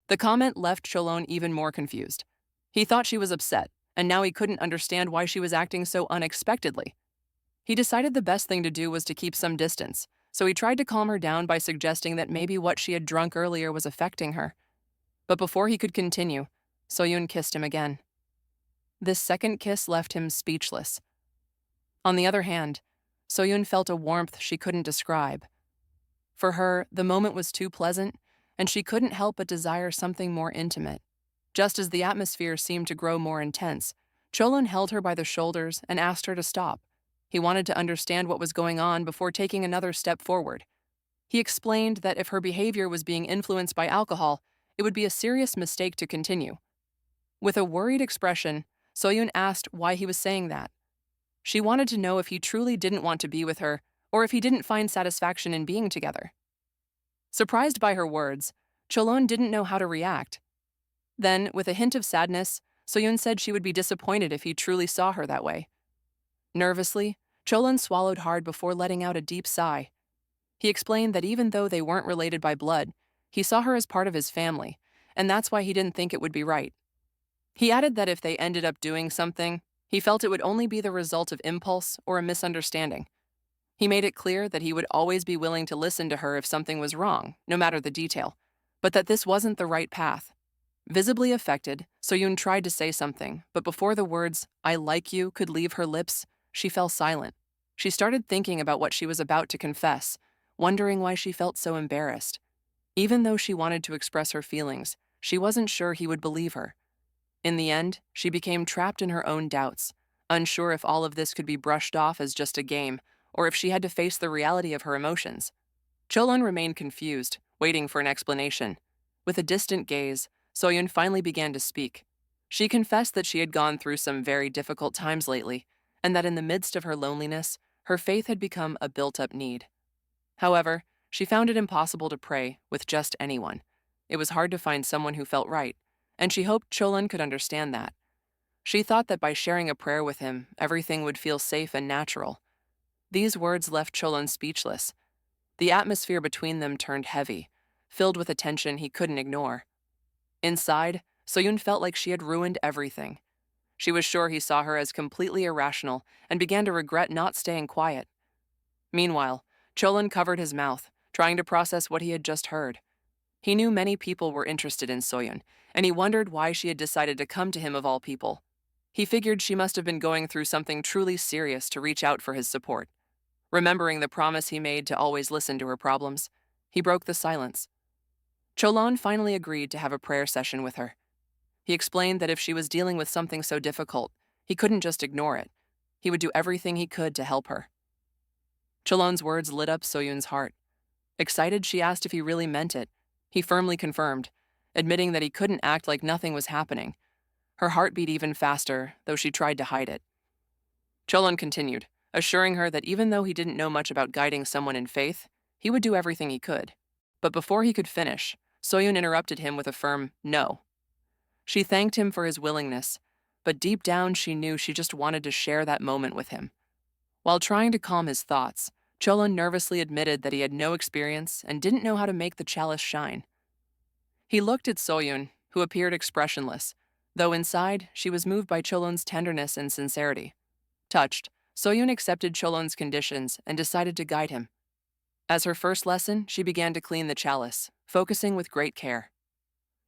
The comment left Cheolyeon even more confused. He thought she was upset, and now he couldn't understand why she was acting so unexpectedly. He decided the best thing to do was to keep some distance, so he tried to calm her down by suggesting that maybe what she had drunk earlier was affecting her. But before he could continue, Soyun kissed him again. This second kiss left him speechless. On the other hand, Soyun felt a warmth she couldn't describe. For her, the moment was too pleasant, and she couldn't help but desire something more intimate. Just as the atmosphere seemed to grow more intense, Cheolyeon held her by the shoulders and asked her to stop. He wanted to understand what was going on before taking another step forward. He explained that if her behavior was being influenced by alcohol, it would be a serious mistake to continue. With a worried expression, Soyun asked why he was saying that. She wanted to know if he truly didn't want to be with her, or if he didn't find satisfaction in being together. Surprised by her words, Cheolyeon didn't know how to react. Then, with a hint of sadness, Soyun said she would be disappointed if he truly saw her that way. Nervously, Cheolyeon swallowed hard before letting out a deep sigh. He explained that even though they weren't related by blood, he saw her as part of his family, and that's why he didn't think it would be right. He added that if they ended up doing something, he felt it would only be the result of impulse or a misunderstanding. He made it clear that he would always be willing to listen to her if something was wrong, no matter the detail, but that this wasn't the right path. Visibly affected, Soyun tried to say something, but before the words, "I like you," could leave her lips, she fell silent. She started thinking about what she was about to confess, wondering why she felt so embarrassed. Even though she wanted to express her feelings, she wasn't sure he would believe her. In the end, she became trapped in her own doubts, unsure if all of this could be brushed off as just a game, or if she had to face the reality of her emotions. Cheolyeon remained confused, waiting for an explanation. With a distant gaze, Soyun finally began to speak. She confessed that she had gone through some very difficult times lately, and that in the midst of her loneliness, her faith had become a built-up need. However, she found it impossible to pray with just anyone. It was hard to find someone who felt right, and she hoped Cheolyeon could understand that. She thought that by sharing a prayer with him, everything would feel safe and natural. These words left Cheolyeon speechless. The atmosphere between them turned heavy, filled with a tension he couldn't ignore. Inside, Soyun felt like she had ruined everything. She was sure he saw her as completely irrational and began to regret not staying quiet. Meanwhile, Cheolyeon covered his mouth, trying to process what he had just heard. He knew many people were interested in Soyun, and he wondered why she had decided to come to him of all people. He figured she must have been going through something truly serious to reach out for his support. Remembering the promise he made to always listen to her problems, he broke the silence. Cheolyeon finally agreed to have a prayer session with her. He explained that if she was dealing with something so difficult, he couldn't just ignore it. He would do everything he could to help her. Cheolyeon's words lit up Soyun's heart. Excited, she asked if he really meant it. He firmly confirmed, admitting that he couldn't act like nothing was happening. Her heart beat even faster, though she tried to hide it. Cheolyeon continued, assuring her that even though he didn't know much about guiding someone in faith, he would do everything he could. But before he could finish, Soyun interrupted him with a firm no. She thanked him for his willingness, but deep down she knew she just wanted to share that moment with him. While trying to calm his thoughts, Cheolyeon nervously admitted that he had no experience and didn't know how to make the chalice shine. He looked at Soyun, who appeared expressionless, though inside she was moved by Cheolyeon's tenderness and sincerity. Touched, Soyun accepted Cheolyeon's conditions and decided to guide him. As her first lesson, she began to clean the chalice, focusing with great care.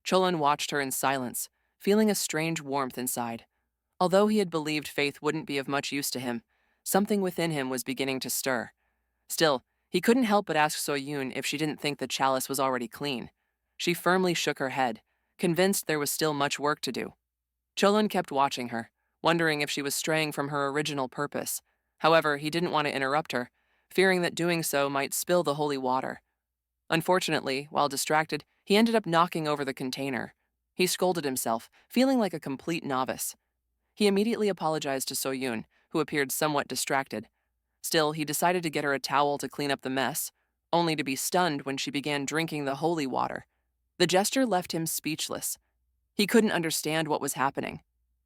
Cheolyeon watched her in silence, feeling a strange warmth inside. Although he had believed faith wouldn't be of much use to him, something within him was beginning to stir. Still, he couldn't help but ask Soyun if she didn't think the chalice was already clean. She firmly shook her head, convinced there was still much work to do. Cheolyeon kept watching her, wondering if she was straying from her original purpose. However, he didn't want to interrupt her, fearing that doing so might spill the holy water. Unfortunately, while distracted, he ended up knocking over the container. He scolded himself, feeling like a complete novice. He immediately apologized to Soyun, who appeared somewhat distracted. Still, he decided to get her a towel to clean up the mess, only to be stunned when she began drinking the holy water. The gesture left him speechless. He couldn't understand what was happening.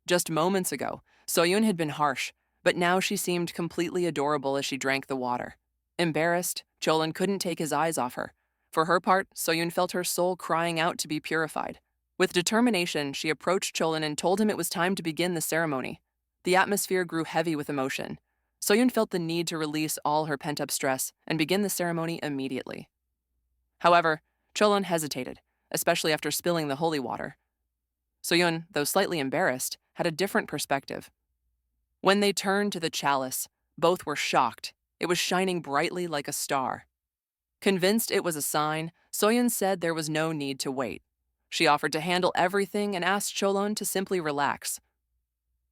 Just moments ago, Soyun had been harsh, but now she seemed completely adorable as she drank the water. Embarrassed, Cheolyeon couldn't take his eyes off her. For her part, Soyun felt her soul crying out to be purified. With determination, she approached Cheolyeon and told him it was time to begin the ceremony. The atmosphere grew heavy with emotion. Soyeon felt the need to release all her pent-up stress and begin the ceremony immediately. However, Cheolyeon hesitated, especially after spilling the holy water. Soyeon, though slightly embarrassed, had a different perspective. When they turned to the chalice, both were shocked. It was shining brightly like a star. Convinced it was a sign, Soyeon said there was no need to wait. She offered to handle everything and asked Cheolyeon to simply relax.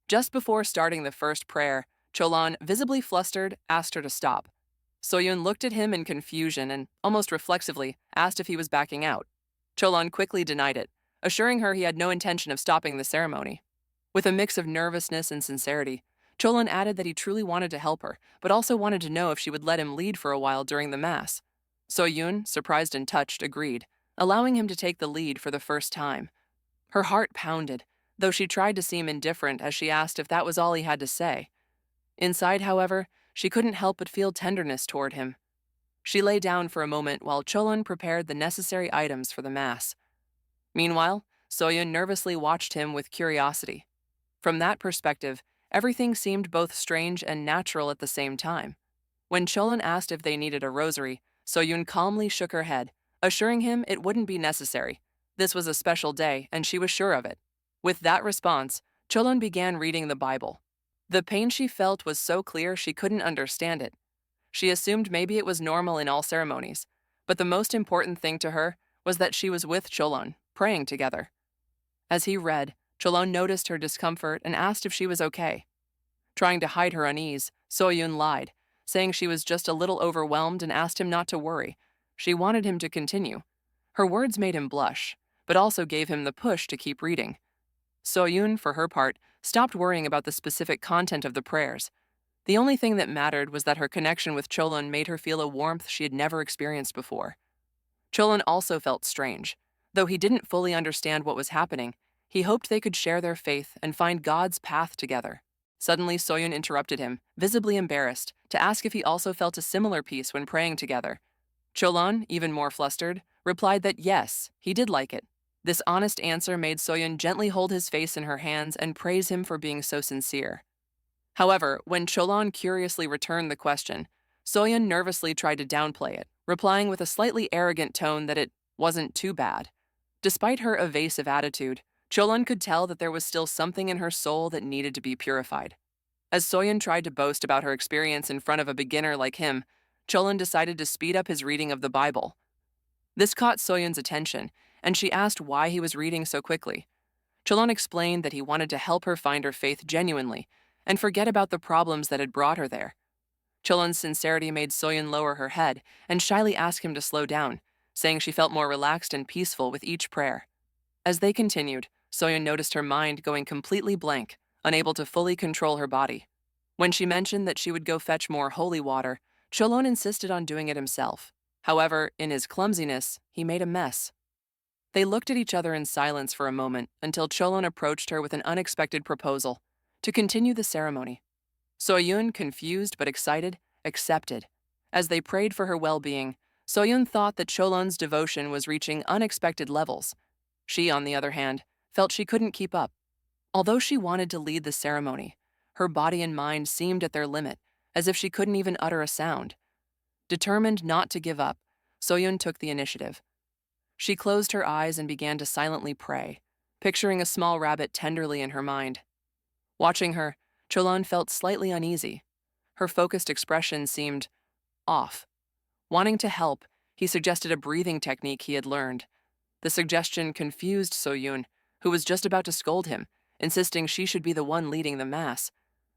Just before starting the first prayer, Cheolyeon, visibly flustered, asked her to stop. Soyeon looked at him in confusion and, almost reflexively, asked if he was backing out. Cheolyeon quickly denied it, assuring her he had no intention of stopping the ceremony. With a mix of nervousness and sincerity, Cheolyeon added that he truly wanted to help her, but also wanted to know if she would let him lead for a while during the mass. Soyeon, surprised and touched, agreed, allowing him to take the lead for the first time. Her heart pounded, though she tried to seem indifferent as she asked if that was all he had to say. Inside, however, she couldn't help but feel tenderness toward him. She lay down for a moment while Cheolyeon prepared the necessary items for the mass. Meanwhile, Soyeon nervously watched him with curiosity. From that perspective, everything seemed both strange and natural at the same time. When Cheolyeon asked if they needed a rosary, Soyeon calmly shook her head, assuring him it wouldn't be necessary. This was a special day, and she was sure of it. With that response, Cheolyeon began reading the Bible. The pain she felt was so clear she couldn't understand it. She assumed maybe it was normal in all ceremonies, but the most important thing to her was that she was with Cheolyeon, praying together. As he read, Cheolyeon noticed her discomfort and asked if she was okay. Trying to hide her unease, Soyeon lied, saying she was just a little overwhelmed and asked him not to worry. She wanted him to continue. Her words made him blush, but also gave him the push to keep reading. Soyeon, for her part, stopped worrying about the specific content of the prayers. The only thing that mattered was that her connection with Cheolyeon made her feel a warmth she had never experienced before. Cheolyeon also felt strange. Though he didn't fully understand what was happening, he hoped they could share their faith and find God's path together. Suddenly, Soyeon interrupted him, visibly embarrassed, to ask if he also felt a similar peace when praying together. Cheolyeon, even more flustered, replied that yes, he did like it. This honest answer made Soyeon gently hold his face in her hands and praise him for being so sincere. However, when Cheolyeon curiously returned the question, Soyeon nervously tried to downplay it, replying with a slightly arrogant tone that it wasn't too bad. Despite her evasive attitude, Cheolyeon could tell that there was still something in her soul that needed to be purified. As Soyeon tried to boast about her experience in front of a beginner like him, Cheolyeon decided to speed up his reading of the Bible. This caught Soyeon's attention, and she asked why he was reading so quickly. Cheolyeon explained that he wanted to help her find her faith genuinely and forget about the problems that had brought her there. Cheolyeon's sincerity made Soyeon lower her head and shyly ask him to slow down, saying she felt more relaxed and peaceful with each prayer. As they continued, Soyeon noticed her mind going completely blank, unable to fully control her body. When she mentioned that she would go fetch more holy water, Cheolyeon insisted on doing it himself. However, in his clumsiness, he made a mess. They looked at each other in silence for a moment until Cheolyeon approached her with an unexpected proposal to continue the ceremony. Soyeon, confused but excited, accepted. As they prayed for her well-being, Soyeon thought that Cheolyeon's devotion was reaching unexpected levels. She, on the other hand, felt she couldn't keep up. Although she wanted to lead the ceremony, her body and mind seemed at their limit, as if she couldn't even utter a sound. Determined not to give up, Soyeon took the initiative. She closed her eyes and began to silently pray, picturing a small rabbit tenderly in her mind. Watching her, Cheolyeon felt slightly uneasy. Her focused expression seemed off. Wanting to help, he suggested a breathing technique he had learned. The suggestion confused Soyeon, who was just about to scold him, insisting she should be the one leading the mass.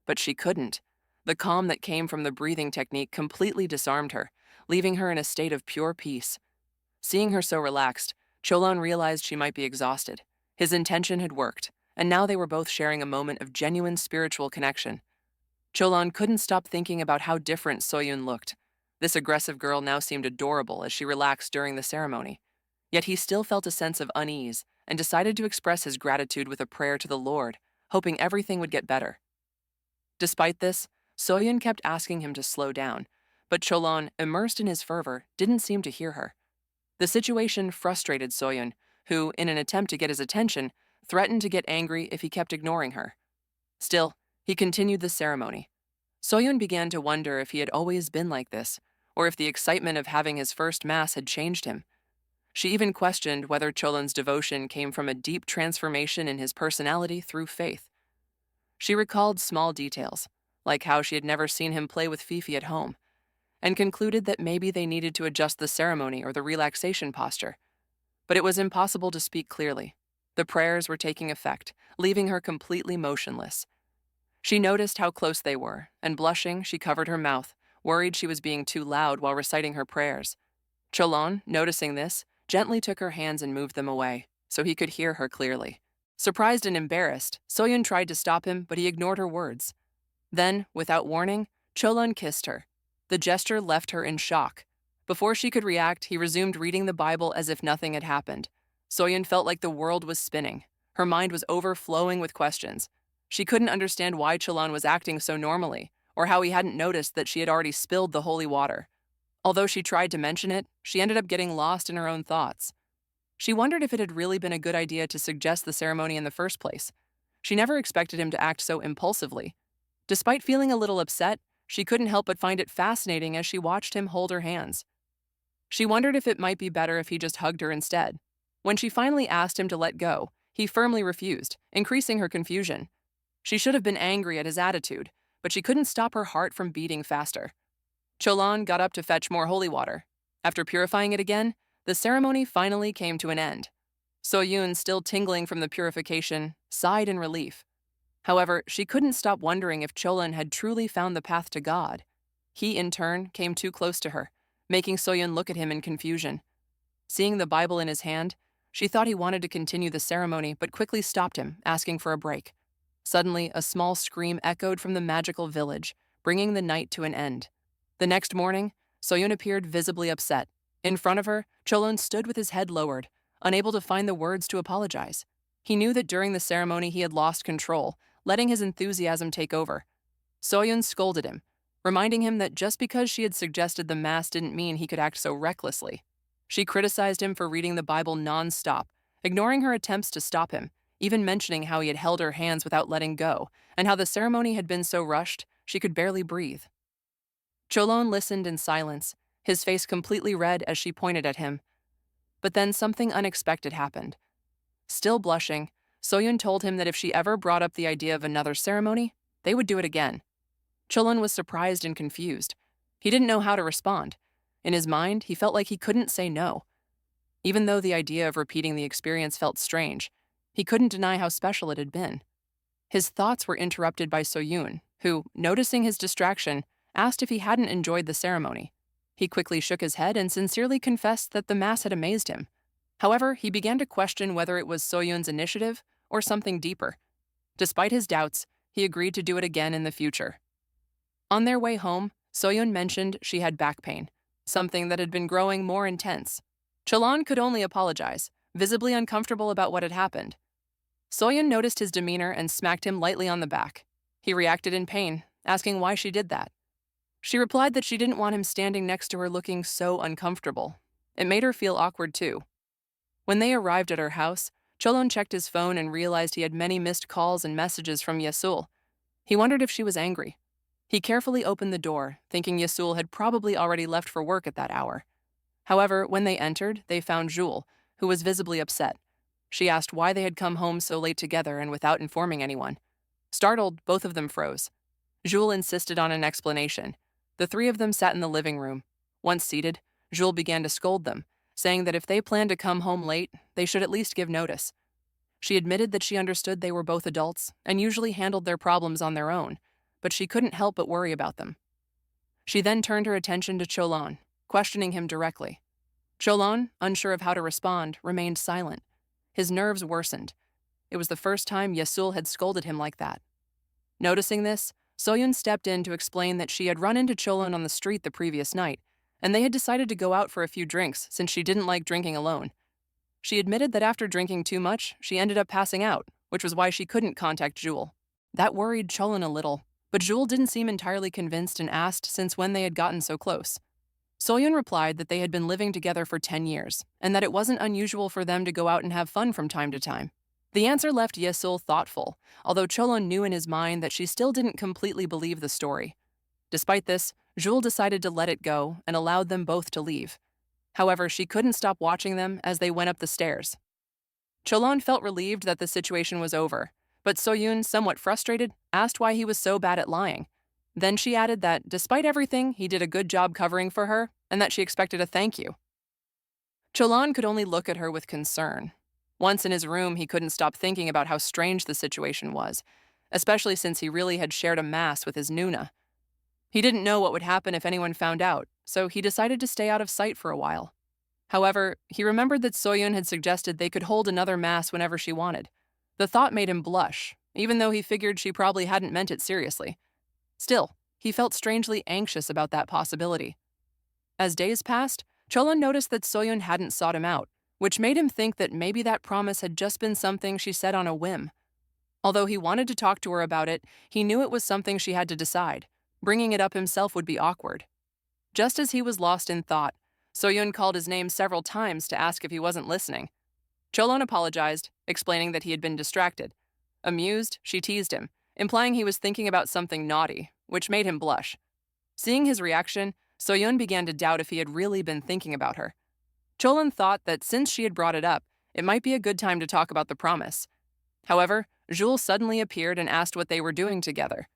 But she couldn't. The calm that came from the breathing technique completely disarmed her, leaving her in a state of pure peace. Seeing her so relaxed, Cheolyeon realized she might be exhausted. His intention had worked, and now they were both sharing a moment of genuine spiritual connection. Cheolyeon couldn't stop thinking about how different Soyeon looked. This aggressive girl now seemed adorable as she relaxed during the ceremony. Yet he still felt a sense of unease and decided to express his gratitude with a prayer to the Lord, hoping everything would get better. Despite this, Soyeon kept asking him to slow down, but Cheolyeon, immersed in his fervor, didn't seem to hear her. The situation frustrated Soyeon, who, in an attempt to get his attention, threatened to get angry if he kept ignoring her. Still, he continued the ceremony. Soyeon began to wonder if he had always been like this, or if the excitement of having his first mass had changed him. She even questioned whether Cheolyeon's devotion came from a deep transformation in his personality through faith. She recalled small details, like how she had never seen him play with Fifi at home, and concluded that maybe they needed to adjust the ceremony or the relaxation posture. But it was impossible to speak clearly. The prayers were taking effect, leaving her completely motionless. She noticed how close they were, and blushing, she covered her mouth, worried she was being too loud while reciting her prayers. Cheolyeon, noticing this, gently took her hands and moved them away, so he could hear her clearly. Surprised and embarrassed, Soyeon tried to stop him, but he ignored her words. Then, without warning, Cheolyeon kissed her. The gesture left her in shock. Before she could react, he resumed reading the Bible as if nothing had happened. Soyeon felt like the world was spinning. Her mind was overflowing with questions. She couldn't understand why Cheolyeon was acting so normally, or how he hadn't noticed that she had already spilled the holy water. Although she tried to mention it, she ended up getting lost in her own thoughts. She wondered if it had really been a good idea to suggest the ceremony in the first place. She never expected him to act so impulsively. Despite feeling a little upset, she couldn't help but find it fascinating as she watched him hold her hands. She wondered if it might be better if he just hugged her instead. When she finally asked him to let go, he firmly refused, increasing her confusion. She should have been angry at his attitude, but she couldn't stop her heart from beating faster. Cheolyeon got up to fetch more holy water. After purifying it again, the ceremony finally came to an end. Soyeon, still tingling from the purification, sighed in relief. However, she couldn't stop wondering if Cheolyeon had truly found the path to God. He, in turn, came too close to her, making Soyeon look at him in confusion. Seeing the Bible in his hand, she thought he wanted to continue the ceremony, but quickly stopped him, asking for a break. Suddenly, a small scream echoed from the magical village, bringing the night to an end. The next morning, Soyeon appeared visibly upset. In front of her, Cheolyeon stood with his head lowered, unable to find the words to apologize. He knew that during the ceremony he had lost control, letting his enthusiasm take over. Soyeon scolded him, reminding him that just because she had suggested the Mass didn't mean he could act so recklessly. She criticized him for reading the Bible non-stop, ignoring her attempts to stop him, even mentioning how he had held her hands without letting go, and how the ceremony had been so rushed she could barely breathe. Cheolyeon listened in silence, his face completely red as she pointed at him. But then something unexpected happened. Still blushing, Soyeon told him that if she ever brought up the idea of another ceremony, they would do it again. Cheolyeon was surprised and confused. He didn't know how to respond. In his mind, he felt like he couldn't say no. Even though the idea of repeating the experience felt strange, he couldn't deny how special it had been. His thoughts were interrupted by Soyeon, who, noticing his distraction, asked if he hadn't enjoyed the ceremony. He quickly shook his head and sincerely confessed that the Mass had amazed him. However, he began to question whether it was Soyeon's initiative or something deeper. Despite his doubts, he agreed to do it again in the future. On their way home, Soyeon mentioned she had back pain, something that had been growing more intense. Cheolyeon could only apologize, visibly uncomfortable about what had happened. Soyeon noticed his demeanor and smacked him lightly on the back. He reacted in pain, asking why she did that. She replied that she didn't want him standing next to her looking so uncomfortable. It made her feel awkward too. When they arrived at her house, Cheolyeon checked his phone and realized he had many missed calls and messages from Yesul. He wondered if she was angry. He carefully opened the door, thinking Yesul had probably already left for work at that hour. However, when they entered, they found Juul, who was visibly upset. She asked why they had come home so late together and without informing anyone. Startled, both of them froze. Juul insisted on an explanation. The three of them sat in the living room. Once seated, Juul began to scold them, saying that if they planned to come home late, they should at least give notice. She admitted that she understood they were both adults and usually handled their problems on their own, but she couldn't help but worry about them. She then turned her attention to Cheolyeon, questioning him directly. Cheolyeon, unsure of how to respond, remained silent. His nerves worsened. It was the first time Yesul had scolded him like that. Noticing this, Soyeon stepped in to explain that she had run into Cheolyeon on the street the previous night, and they had decided to go out for a few drinks since she didn't like drinking alone. She admitted that after drinking too much, she ended up passing out, which was why she couldn't contact Juul. That worried Cheolyeon a little, but Juul didn't seem entirely convinced and asked since when they had gotten so close. Soyeon replied that they had been living together for 10 years and that it wasn't unusual for them to go out and have fun from time to time. The answer left Yesul thoughtful, although Cheolyeon knew in his mind that she still didn't completely believe the story. Despite this, Juul decided to let it go and allowed them both to leave. However, she couldn't stop watching them as they went up the stairs. Cheolyeon felt relieved that the situation was over, but Soyeon, somewhat frustrated, asked why he was so bad at lying. Then she added that, despite everything, he did a good job covering for her and that she expected a thank you. Cheolyeon could only look at her with concern. Once in his room, he couldn't stop thinking about how strange the situation was, especially since he really had shared a mass with his Nuna. He didn't know what would happen if anyone found out, so he decided to stay out of sight for a while. However, he remembered that Soyeon had suggested they could hold another mass whenever she wanted. The thought made him blush, even though he figured she probably hadn't meant it seriously. Still, he felt strangely anxious about that possibility. As days passed, Cheolyeon noticed that Soyeon hadn't sought him out, which made him think that maybe that promise had just been something she said on a whim. Although he wanted to talk to her about it, he knew it was something she had to decide. Bringing it up himself would be awkward. Just as he was lost in thought, Soyeon called his name several times to ask if he wasn't listening. Cheolyeon apologized, explaining that he had been distracted. Amused, she teased him, implying he was thinking about something naughty, which made him blush. Seeing his reaction, Soyeon began to doubt if he had really been thinking about her. Cheolyeon thought that since she had brought it up, it might be a good time to talk about the promise. However, Juul suddenly appeared and asked what they were doing together.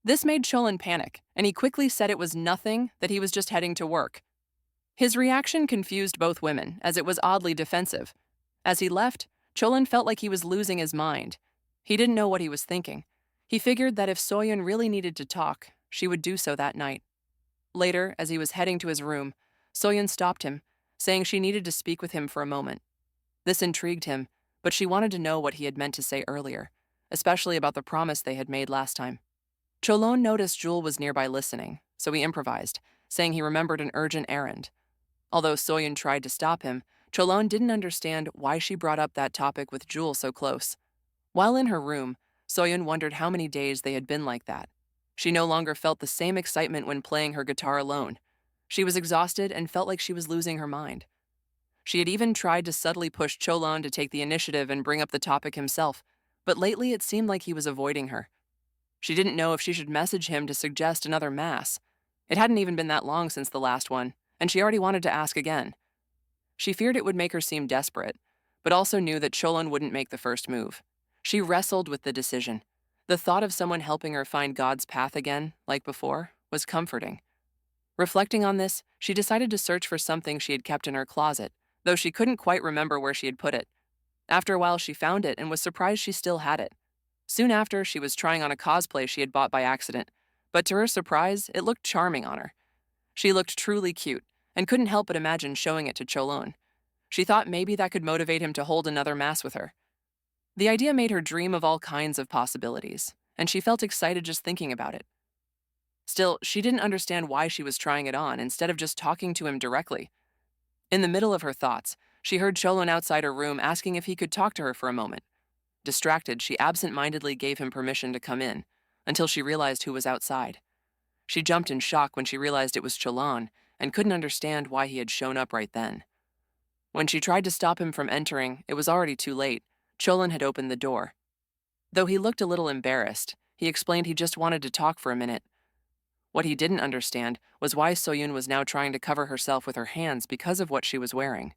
This made Cheolyeon panic, and he quickly said it was nothing, that he was just heading to work. His reaction confused both women, as it was oddly defensive. As he left, Cheolyeon felt like he was losing his mind. He didn't know what he was thinking. He figured that if Soyeon really needed to talk, she would do so that night. Later, as he was heading to his room, Soyeon stopped him, saying she needed to speak with him for a moment. This intrigued him, but she wanted to know what he had meant to say earlier, especially about the promise they had made last time. Cheolyeon noticed Juul was nearby listening, so he improvised, saying he remembered an urgent errand. Although Soyeon tried to stop him, Cheolyeon didn't understand why she brought up that topic with Juul so close. While in her room, Soyeon wondered how many days they had been like that. She no longer felt the same excitement when playing her guitar alone. She was exhausted and felt like she was losing her mind. She had even tried to subtly push Cheolyeon to take the initiative and bring up the topic himself, but lately it seemed like he was avoiding her. She didn't know if she should message him to suggest another mass. It hadn't even been that long since the last one, and she already wanted to ask again. She feared it would make her seem desperate, but also knew that Cheolyeon wouldn't make the first move. She wrestled with the decision. The thought of someone helping her find God's path again, like before, was comforting. Reflecting on this, she decided to search for something she had kept in her closet, though she couldn't quite remember where she had put it. After a while, she found it and was surprised she still had it. Soon after, she was trying on a cosplay she had bought by accident, but to her surprise, it looked charming on her. She looked truly cute, and couldn't help but imagine showing it to Cheolyeon. She thought maybe that could motivate him to hold another mass with her. The idea made her dream of all kinds of possibilities, and she felt excited just thinking about it. Still, she didn't understand why she was trying it on instead of just talking to him directly. In the middle of her thoughts, she heard Cheolyeon outside her room asking if he could talk to her for a moment. Distracted, she absent-mindedly gave him permission to come in, until she realized who was outside. She jumped in shock when she realized it was Cheolyeon and couldn't understand why he had shown up right then. When she tried to stop him from entering, it was already too late. Cheolyeon had opened the door. Though he looked a little embarrassed, he explained he just wanted to talk for a minute. What he didn't understand was why Soyeon was now trying to cover herself with her hands because of what she was wearing.